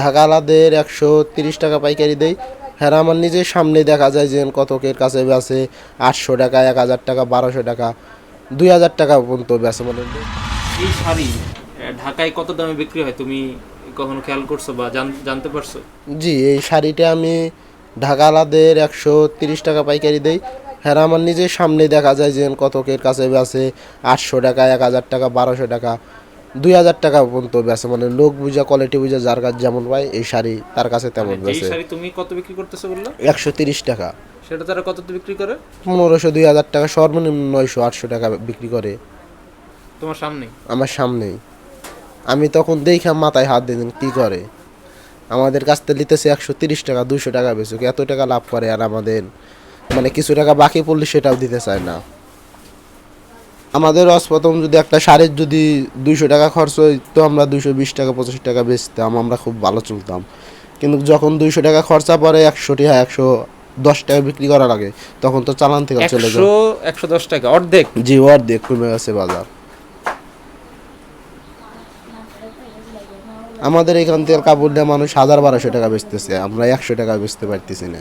ঢাকা আলাদের 130 টাকা পাইকারি দেই। হ্যাঁ, আমার নিজের সামনে দেখা যায় যে কতকের কাছে বেচে 800 টাকা, 1000 টাকা, 1200 টাকা, 2000 টাকা পর্যন্ত বেচে। মানে এই শাড়ি ঢাকায় কত দামে বিক্রি হয় তুমি কখনো খেয়াল করছো বা জানতে পারছো? জি, এই শাড়িটা আমি ঢাকা আলাদের 130 টাকা পাইকারি দেই। হ্যাঁ, আমার নিজের সামনে দেখা যায় যে কতকের কাছে বেচে 800 টাকা, 1000 টাকা, 1200 টাকা, 2000 টাকা পর্যন্ত বেচে। মানে লোক বুঝা, কোয়ালিটি বুঝা, যার কাছে যেমন পায় এই শাড়ি তার কাছে মানে তেমন যেই বেচে। শাড়ি তুমি কত বিক্রি করতেছো বললো, 130 টাকা, সেটা তারা কততে বিক্রি করে? 1500, 2000 টাকা, সর্বনিম্ন 900, 800 টাকা বিক্রি করে তোমার সামনে? আমার সামনেই। আমি তখন দেখে মাথায় হাত দিতেন কি করে, আমাদের কাছ থেকে নিতেছে 130 টাকা, 200 টাকা বেচুক, এত টাকা লাভ করে, আর আমাদের মানে কিছু টাকা বাকি পড়লে সেটাও দিতে চায় না। আমাদের প্রথম যদি একটা শাড়ির যদি 200 টাকা খরচ হইতো, আমরা 220 টাকা, 25 টাকা বেচতাম, আমরা খুব ভালো চলতাম। কিন্তু যখন 200 টাকা খরচা পড়ে 100 টাকা, 110 টাকা বিক্রি করা লাগে, তখন তো চালান থেকে চলে যায়। 110 টাকা, অর্ধেক। জি, অর্ধেক কমে গেছে বাজার। আমাদের এখান থেকে কাপড় দিয়ে মানুষ 1000, 1200 টাকা বেচতেছে, আমরা 100 টাকা বেচতে পারতেছি না।